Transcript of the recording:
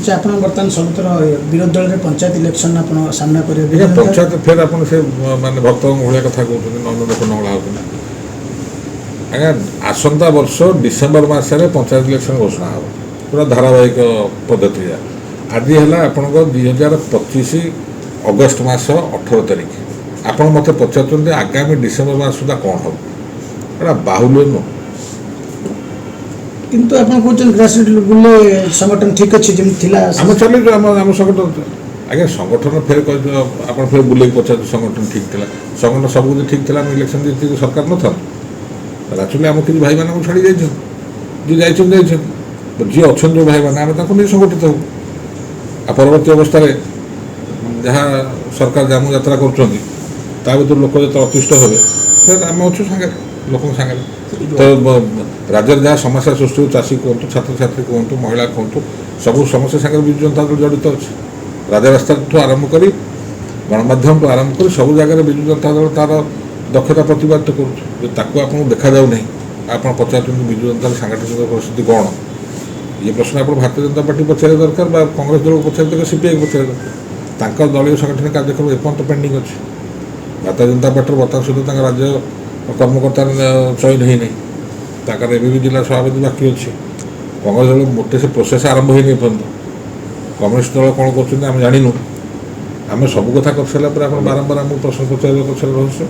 ନିଶ୍ଚୟ ଆପଣ ବର୍ତ୍ତମାନ ସବୁଥର ବିରୋଧୀ ଦଳରେ ପଞ୍ଚାୟତ ଇଲେକ୍ସନ ଆପଣ ସାମ୍ନା କରିବେ। ପଞ୍ଚାୟତ ଫେର ଆପଣ ସେ ମାନେ ଭକ୍ତଙ୍କ ଭଳିଆ କଥା କହୁଛନ୍ତି, ନନ୍ଦନ ଭଳିଆ ହେଉଛନ୍ତି। ଆଜ୍ଞା ଆସନ୍ତା ବର୍ଷ ଡିସେମ୍ବର ମାସରେ ପଞ୍ଚାୟତ ଇଲେକ୍ସନ ଘୋଷଣା ହେବ, ପୁରା ଧାରାବାହିକ ପଦ୍ଧତି। ଆଜି ହେଲା ଆପଣଙ୍କ 2025 ଅଗଷ୍ଟ ମାସ 18 ତାରିଖ। ଆପଣ ମୋତେ ପଚାରୁଛନ୍ତି ଆଗାମୀ ଡିସେମ୍ବର ମାସ ସୁଦ୍ଧା କ'ଣ ହେବ? ଏଇଟା ବାହୁଲ୍ୟ ନୁହଁ। କିନ୍ତୁ ଆପଣ କହୁଛନ୍ତି ଗ୍ରାସରୁଟ୍ ଲେଭେଲରେ ସଂଗଠନ ଠିକ୍ ଅଛି ଯେମିତି ଥିଲା। ଆମେ ଚାଲିଛୁ ଆମ ସଂଗଠନ। ଆଜ୍ଞା ସଂଗଠନ ଫେର କହିଛୁ, ଆପଣ ଫେର ବୁଲେଇକି ପଚାରୁଛୁ ସଂଗଠନ ଠିକ୍ ଥିଲା। ସଂଗଠନ ସବୁ କିଛି ଠିକ୍ ଥିଲା, ଆମେ ଇଲେକ୍ସନ ଜିତିକି ସରକାର ନଥାନ୍ତୁ। ଆକ୍ଚୁଆଲି ଆମ କିଛି ଭାଇମାନଙ୍କୁ ଛାଡ଼ି ଯାଇଛନ୍ତି, ଯିଏ ଯାଇଛନ୍ତି ଯିଏ ଅଛନ୍ତି ଯେଉଁ ଭାଇମାନେ, ଆମେ ତାଙ୍କୁ ନେଇ ସଂଗଠିତ ହେବୁ। ଆଉ ପରବର୍ତ୍ତୀ ଅବସ୍ଥାରେ ଯାହା ସରକାର ଜାମୁ ଯାତ୍ରା କରୁଛନ୍ତି ତା ଭିତରୁ ଲୋକ ଯେତେ ଅତିଷ୍ଠ ହେବେ, ଫେର ଆମେ ଅଛୁ ସାଙ୍ଗରେ, ଲୋକଙ୍କ ସାଙ୍ଗରେ। ତ ରାଜ୍ୟରେ ଯାହା ସମସ୍ୟା ସୃଷ୍ଟି ହେଉଛି, ଚାଷୀ କୁହନ୍ତୁ, ଛାତ୍ରଛାତ୍ରୀ କୁହନ୍ତୁ, ମହିଳା କୁହନ୍ତୁ, ସବୁ ସମସ୍ୟା ସାଙ୍ଗରେ ବିଜୁ ଜନତା ଦଳ ଜଡ଼ିତ ଅଛି। ରାଜରାସ୍ତାଠୁ ଆରମ୍ଭ କରି ଗଣମାଧ୍ୟମଠୁ ଆରମ୍ଭ କରି ସବୁ ଜାଗାରେ ବିଜୁ ଜନତା ଦଳ ତା'ର ଦକ୍ଷତା ପ୍ରତିପାଦିତ କରୁଛି। ଯେ ତାକୁ ଆପଣଙ୍କୁ ଦେଖାଯାଉ ନାହିଁ, ଆପଣ ପଚାରୁଛନ୍ତି ବିଜୁ ଜନତାର ସାଂଗଠନିକ ପରିସ୍ଥିତି କ'ଣ? ଏ ପ୍ରଶ୍ନ ଆପଣ ଭାରତୀୟ ଜନତା ପାର୍ଟି ପଚାରିବା ଦରକାର, ବା କଂଗ୍ରେସ ଦଳକୁ ପଚାରିବା ଦରକାର, ସିପିଆଇକୁ ପଚାରିବା ଦରକାର। ତାଙ୍କ ଦଳୀୟ ସାଂଗଠନିକ କାର୍ଯ୍ୟକ୍ରମ ଏପର୍ଯ୍ୟନ୍ତ ପେଣ୍ଡିଂ ଅଛି। ଭାରତୀୟ ଜନତା ପାର୍ଟିର ବର୍ତ୍ତମାନ ସୁଦ୍ଧା ତାଙ୍କ ରାଜ୍ୟ କର୍ମକର୍ତ୍ତା ଚୟନ ହୋଇନାହିଁ, ତାଙ୍କର ଏବେ ବି ଜିଲ୍ଲା ସଭାପତି ବାକି ଅଛି। କଂଗ୍ରେସ ଦଳ ମୋଟେ ସେ ପ୍ରୋସେସ୍ ଆରମ୍ଭ ହୋଇନି ଏପର୍ଯ୍ୟନ୍ତ। କମ୍ୟୁନିଷ୍ଟ ଦଳ କ'ଣ କରୁଛନ୍ତି ଆମେ ଜାଣିନୁ। ଆମେ ସବୁ କଥା କରିସାରିଲା ପରେ ଆପଣ ବାରମ୍ବାର ଆମକୁ ପ୍ରଶ୍ନ ପଚାରିବା ପଛରେ ରହସ୍ୟ।